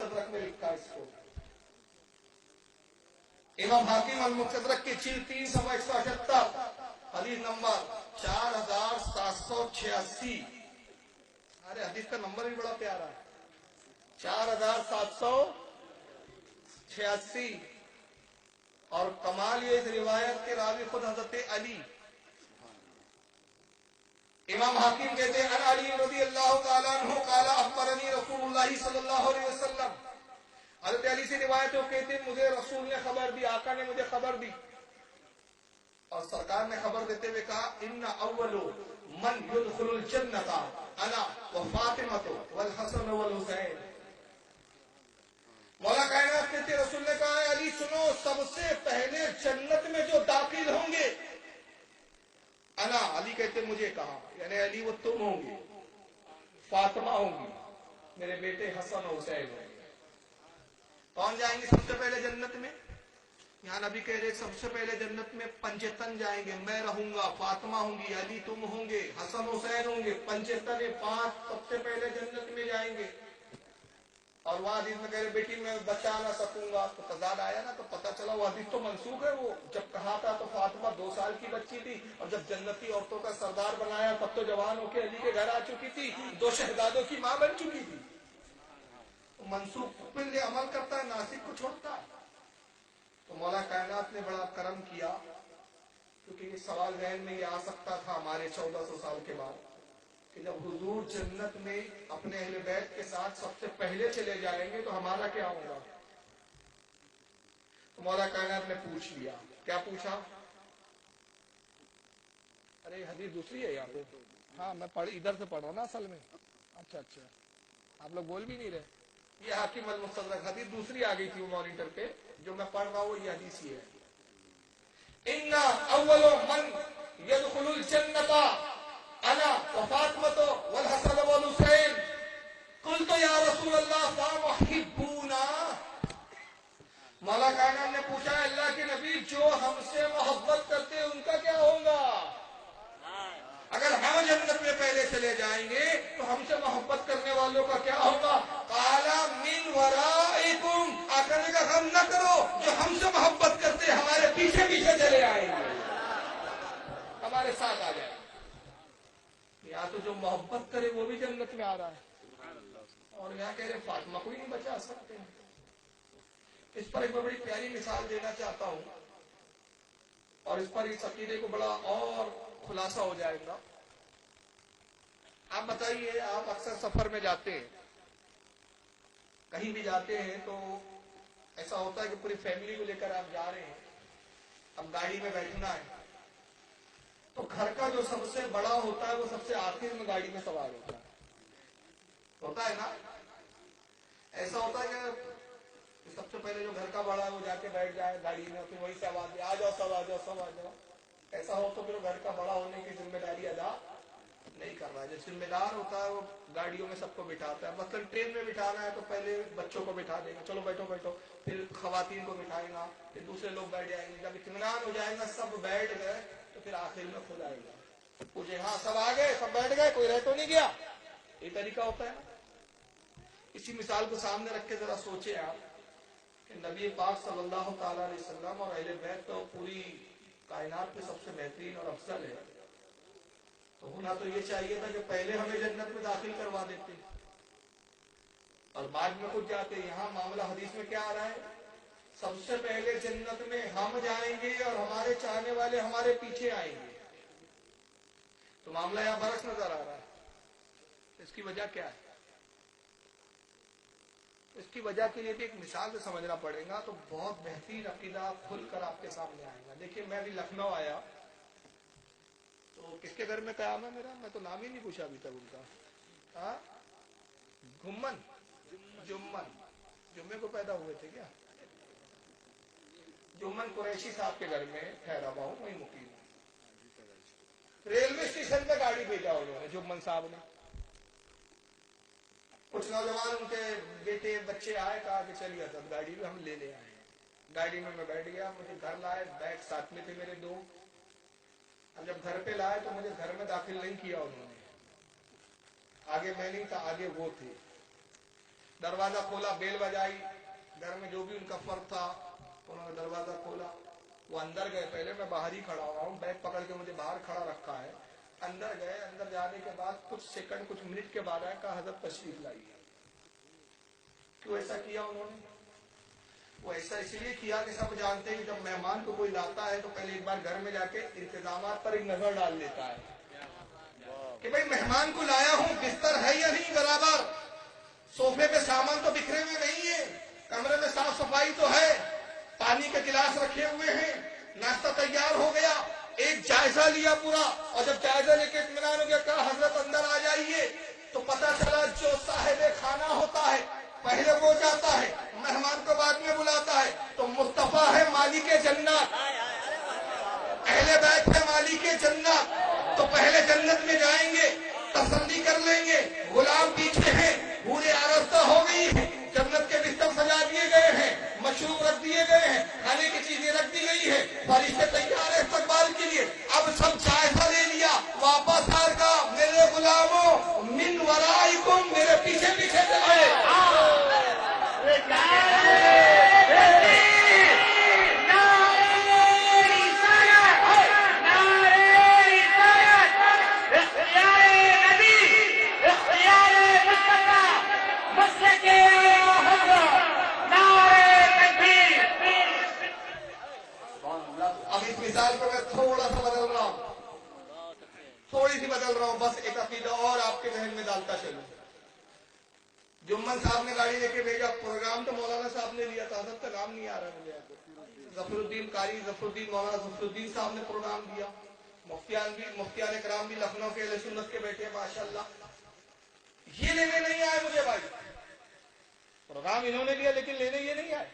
मुस्तदरक में लिखा इसको। इमाम हाकिम अल मुस्तदरक की 3/178 हदीस नंबर 4786। अरे हदीस का नंबर भी बड़ा प्यारा है, 4786। और कमाल ये इस रिवायत के रावी खुद हजरत अली। इमाम हाकिम कहते हैं अन अली रज़ियल्लाहु ताला अन्हु क़ाला अख़बरनी रसूलुल्लाह सल्लल्लाहु अलैहि वसल्लम। हज़रत अली से रिवायत है, कहते हैं मुझे रसूल ने खबर दी, आका ने मुझे खबर दी। और सरकार ने खबर देते हुए कहा इन्ना अव्वलु मन युदखुलुल जन्नता अना व फातिमतु वल हसन वल हुसैन। मौला कायनात कहते रसूल ने कहा अली सुनो, सबसे पहले जन्नत में जो दाखिल होंगे अना, अली कहते मुझे कहा, यानी अली वो तुम होंगे, फातिमा होंगी, मेरे बेटे हसन और हुसैन होंगे। कौन जाएंगे सबसे पहले जन्नत में? यहाँ नबी कह रहे सबसे पहले जन्नत में पंचतन जाएंगे, मैं रहूंगा, फातिमा होंगी, अली तुम होंगे, हसन हुसैन होंगे, पंचतन 5 सबसे पहले जन्नत में जाएंगे। और वह हदीस में कह रहे बेटी मैं बचा ना सकूंगा, तो तजाद आया ना, तो पता चला वो हदीस तो मनसूख है। वो जब कहा था तो फातिमा 2 साल की बच्ची थी, और जब जन्नती औरतों का सरदार बनाया तब तो जवान होकर अली के घर आ चुकी थी, 2 शहजादों की मां बन चुकी थी। मनसूख पे अमल करता है, नासिक को छोड़ता है। तो मौला कायनात ने बड़ा करम किया, क्योंकि ये सवाल जहन में ये आ सकता था हमारे 1400 साल के बाद कि जब हुजूर जन्नत में अपने अहले बैत के साथ सबसे पहले चले जाएंगे तो हमारा क्या होगा। तो मौला कायनात ने पूछ लिया। क्या पूछा? अरे हदीस दूसरी है यहाँ पे। हाँ मैं इधर से पढ़ रहा हूँ ना असल में। अच्छा, आप लोग बोल भी नहीं रहे। ये हाकिम अल मुस्तदरक हदीस दूसरी आ गई थी वो मॉनिटर पे, जो मैं पढ़ रहा हूँ ये हदीस ही है। इन्ना अव्वलु मन यदखुलुल जन्नता अना व फातिमतु वल हसन वल हुसैन। कुल्तु या रसूल अल्लाह फमुहिब्बूना। मौला कायनात ने पूछा अल्लाह के नबी जो हमसे मोहब्बत करते हैं उनका क्या होगा? अगर हम जन्नत में पहले चले जाएंगे तो हमसे मोहब्बत करने वालों का क्या होगा? काला मिन वराइकुम। आकर का गम न करो, जो हमसे मोहब्बत करते हमारे पीछे पीछे चले आएंगे, हमारे साथ आ जाए। या तो जो मोहब्बत करे वो भी जन्नत में आ रहा है, और यहाँ कह रहे फातिमा को ही नहीं बचा सकते। इस पर एक बड़ी प्यारी मिसाल देना चाहता हूँ, और इस पर इस अकीदे को बड़ा और खुलासा हो जाएगा। आप बताइए, आप अक्सर सफर में जाते हैं, कहीं भी जाते हैं तो ऐसा होता है कि पूरी फैमिली को लेकर आप जा रहे हैं, अब गाड़ी में बैठना है, तो घर का जो सबसे बड़ा होता है वो सबसे आखिर में गाड़ी में सवार होता है ना। ऐसा होता है कि सबसे पहले जो घर का बड़ा है वो जाके बैठ जाए गाड़ी में, फिर वही से आवाज दे आ जाओ सब आ जाओ सब आ जाओ। ऐसा हो तो फिर घर का बड़ा होने की जिम्मेदारी अदा नहीं कर रहा है। जो जिम्मेदार होता है वो गाड़ियों में सबको बिठाता है। मतलब ट्रेन में बिठाना है तो पहले बच्चों को बिठा देगा, चलो बैठो बैठो, फिर खवातीन को बिठाएगा, फिर दूसरे लोग बैठ जाएंगे। जब इत्मीनान हो जाएगा, सब बैठ गए, तो फिर आखिर में खुद आएगा, पूछे हाँ सब आ गए, सब बैठ गए, कोई रह तो नहीं गया। ये तरीका होता है ना। इसी मिसाल को सामने रख के जरा सोचे आप कि नबी पाक सल्लल्लाहु ताला अलैहि वसल्लम और अहले बैत तो पूरी कायनात में सबसे बेहतरीन और अफजल है, तो होना तो ये चाहिए था कि पहले हमें जन्नत में दाखिल करवा देते और बाद में खुद जाते। यहाँ मामला हदीस में क्या आ रहा है? सबसे पहले जन्नत में हम जाएंगे और हमारे चाहने वाले हमारे पीछे आएंगे। तो मामला यहाँ बरस नजर आ रहा है। इसकी वजह क्या है? इसकी वजह के लिए भी एक मिसाल से समझना पड़ेगा, तो बहुत बेहतरीन अकीदा खुलकर आपके सामने आएगा। देखिए मैं भी लखनऊ आया, तो किसके घर में कयाम है मेरा, मैं तो नाम ही नहीं पूछा अभी तक उनका। हाँ घुम्मन जुम्मन, जुम्मे को पैदा हुए थे क्या? जुम्मन कुरैशी साहब के घर में ठहरा हुआ हूँ, वही मुकीम। रेलवे स्टेशन पे गाड़ी भेजा उन्होंने, जुम्मन साहब ने। कुछ नौजवान उनके बेटे बच्चे आए, कहा कि चलिए सब गाड़ी में हम ले आए। गाड़ी में मैं बैठ गया, मुझे घर लाए, बैग साथ में थे मेरे 2। अब जब घर पे लाए तो मुझे घर में दाखिल नहीं किया उन्होंने, आगे मैं नहीं था, आगे वो थे। दरवाजा खोला, बेल बजाई, घर में जो भी उनका फर्क था उन्होंने दरवाजा खोला, वो अंदर गए। पहले मैं बाहर ही खड़ा हुआ हूँ, बैग पकड़ के मुझे बाहर खड़ा रखा है। अंदर गए, अंदर जाने के बाद कुछ सेकंड, कुछ मिनट के बाद आया, कहा हजरत तशरीफ लाइए। क्यों ऐसा किया उन्होंने? वो ऐसा इसलिए किया कि सब जानते हैं जब मेहमान को कोई लाता है तो पहले एक बार घर में जाके इंतजामात पर एक नजर डाल लेता है कि भाई मेहमान को लाया हूँ, बिस्तर है या नहीं बराबर, सोफे पे सामान तो बिखरे हुए नहीं है, कमरे में साफ सफाई तो है, पानी के गिलास रखे हुए हैं, नाश्ता तैयार हो गया। एक जायजा लिया पूरा, और जब जायजा लेके इत्मीनान हो गया, कहा हजरत अंदर आ जाइए। तो पता चला जो साहिब खाना होता है पहले वो जाता है, मेहमान को बाद में बुलाता है। तो मुस्तफा है मालिक जन्नत, अहले बैत है मालिक जन्नत, तो पहले जन्नत में जाएंगे, तसल्ली कर लेंगे, गुलाम पीछे हैं, पूरे आरास्ता हो गई है, जन्नत के बिस्तर सजा दिए गए हैं, मशरूब रख दिए गए हैं, खाने की चीजें रख दी गई है, फरिश्ते तैयार है इस्तकबाल के लिए। अब सब जायजा ले लिया, वापस आकर कहा मेरे गुलामों मिन वराइकुम, मेरे पीछे पीछे चले। मिसाल पर मैं थोड़ा सा बदल रहा हूँ, थोड़ी सी बदल रहा हूँ, बस एक अकीदा और आपके जहन में डालता चलूं। जुम्मन साहब ने गाड़ी लेके भेजा, प्रोग्राम तो मौलाना साहब ने लिया था, सबका नाम नहीं आ रहा मुझे, जफरुद्दीन कारी, जफरुद्दीन, मौलाना जफरुद्दीन साहब ने प्रोग्राम दिया, मुफ्तियान कराम भी लखनऊ के अहले सुन्नत के बैठे माशाल्लाह। ये लेने नहीं आए मुझे भाई, प्रोग्राम इन्होंने लिया लेकिन लेने ये नहीं आए।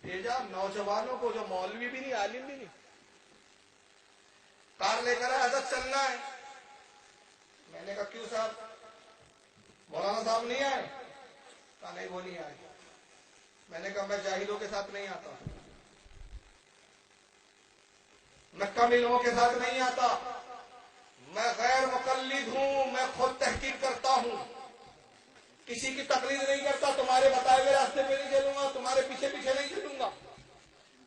भेजा नौजवानों को जो मौलवी भी नहीं, आलिम भी नहीं, कार लेकर आए, हजरत चलना है। मैंने कहा क्यों साहब, मौलाना साहब नहीं आए? कहा नहीं वो नहीं आए। मैंने कहा मैं जाहिलों के साथ नहीं आता, मैं कम इल्मों के साथ नहीं आता, मैं गैर मुकल्लिद हूं, मैं खुद तहकीक करता हूं, किसी की तकलीद नहीं करता, तुम्हारे बताए हुए रास्ते पे नहीं चलूंगा, तुम्हारे पीछे पीछे नहीं चलूंगा।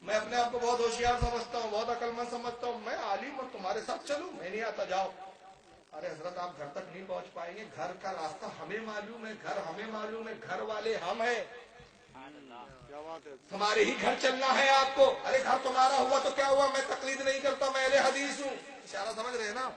मैं अपने आप को बहुत होशियार समझता हूँ, बहुत अकलमंद समझता हूँ, मैं आलिम और तुम्हारे साथ चलूं, मैं नहीं आता, जाओ। अरे हजरत आप घर तक नहीं पहुंच पाएंगे, घर का रास्ता हमें मालूम है, घर हमें मालूम है, घर वाले हम हैं, हमारे ही घर चलना है आपको। अरे घर तुम्हारा हुआ तो क्या हुआ, मैं तकलीद नहीं करता, मैं अहले हदीस हूँ। इशारा समझ रहे हैं ना?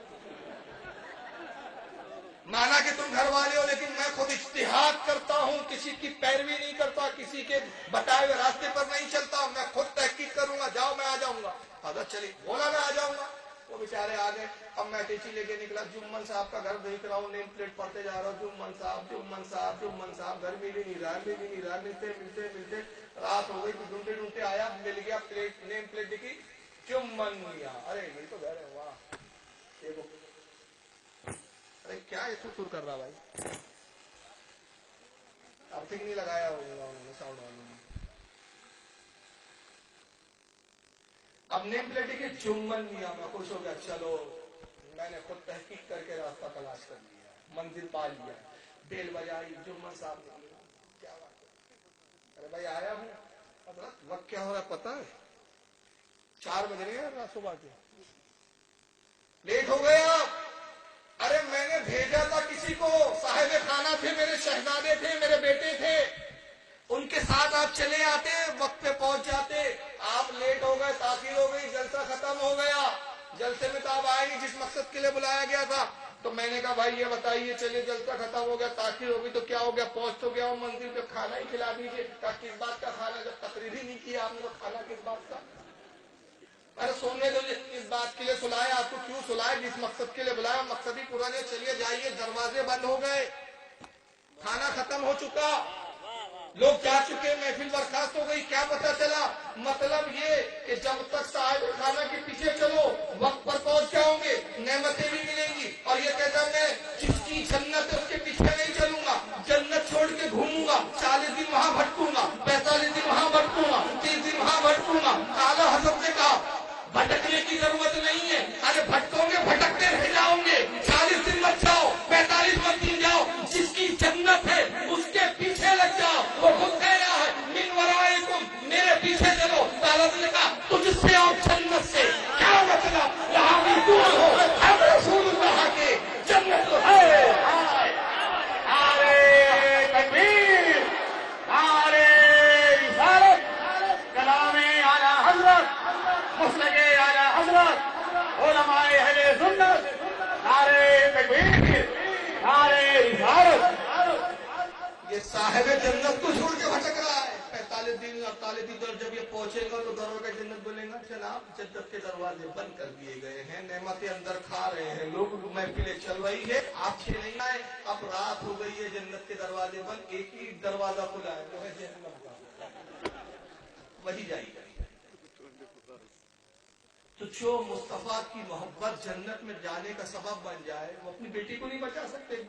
माना कि तुम घर वाले हो, लेकिन मैं खुद इज्तिहाद करता हूँ, किसी की पैरवी नहीं करता, किसी के बताए हुए रास्ते पर नहीं चलता, मैं खुद तहकीक करूंगा, जाओ मैं आ जाऊंगा। हजरत चली, बोला मैं आ जाऊंगा, वो बेचारे आ गए। अब मैं टीची लेके निकला, जुम्मन साहब का घर देख रहा हूँ, नेम प्लेट पढ़ते जा रहा हूँ, जुम्मन साहब, जुम्मन साहब, जुम्मन साहब, घर मिल ही नहीं रहा, मिल ही नहीं रहा, मिलते मिलते मिलते रात हो गई, ढूंढते ढूंढते आया, मिल गया, प्लेट, नेम प्लेट दिखी, जुम्मन मिया। अरे ये तो घर है, वाह, देखो, अरे क्या ये सुर कर रहा भाई, अर्थिंग नहीं लगाया होगा उन्होंने, साउंड वालों ने। अब नेम प्लेट के जुम्मन मिया, मैं खुश हो गया, चलो मैंने खुद तहकीक करके रास्ता तलाश कर लिया, मंजिल पा लिया, बेल बजाई, जुम्मन साहब ने, क्या बात है, अरे भाई आया हूँ। अब वक्त क्या हो रहा पता है, 4 बज रहे हैं सुबह के, लेट हो गए आप। अरे मैंने भेजा था किसी को, साहिब खाना थे, मेरे शहजादे थे, मेरे बेटे थे, उनके साथ आप चले आते, वक्त पे पहुंच जाते। आप लेट हो गए, ताखीर हो गई, जलसा खत्म हो गया, जलसे में तो आप आए नहीं जिस मकसद के लिए बुलाया गया था। तो मैंने कहा भाई ये बताइए, चलिए जलसा खत्म हो गया, ताखीर हो गई तो क्या हो गया, पहुंच तो गया हूं मंजिल पे, खाना ही खिला दीजिए। कहा किस बात का खाना, जब तकरीर ही नहीं किया आपने तो खाना किस बात का। अरे सोने दो, इस बात के लिए सुलाया आपको, क्यों सुलाया, जिस मकसद के लिए बुलाया मकसद ही पूरा नहीं, चलिए जाइए। दरवाजे बंद हो गए, खाना खत्म हो चुका, लोग जा चुके, महफिल बर्खास्त हो गई। क्या पता चला, मतलब ये कि जब तक साहिब खाना के पीछे चलो वक्त पर पहुंच जाओगे, नेमतें भी मिलेंगी। और ये कहता मैं जिसकी जन्नत है उसके पीछे नहीं चलूंगा, जन्नत छोड़ के घूमूंगा, 40 दिन वहां भटकूंगा, 45 दिन वहां भटकूंगा, 30 दिन वहां भटकूंगा। आला हजरत ने कहा भटकने की जरूरत नहीं है, अरे भटकोगे भटकते रह जाओगे, 40 दिन मत जाओ, 45 मत दिन जाओ, जिसकी जन्नत है उसके पीछे ये साहिब जन्नत को छोड़ के भटक रहा है। 45 दिन 48 दिन तक जब ये पहुंचेगा तो दरोगा जन्नत बोलेगा जनाब जन्नत के दरवाजे बंद कर दिए गए हैं, नेमतें अंदर खा रहे हैं लोग, महफिलें चल रही है, आप नहीं आए, अब रात हो गई है, जन्नत के दरवाजे बंद, एक ही दरवाजा खुला है, वो है जहन्नम का, वही जाएगा। तो जो मुस्तफा की मोहब्बत जन्नत में जाने का सबब बन जाए, वो अपनी बेटी को नहीं बचा सकते।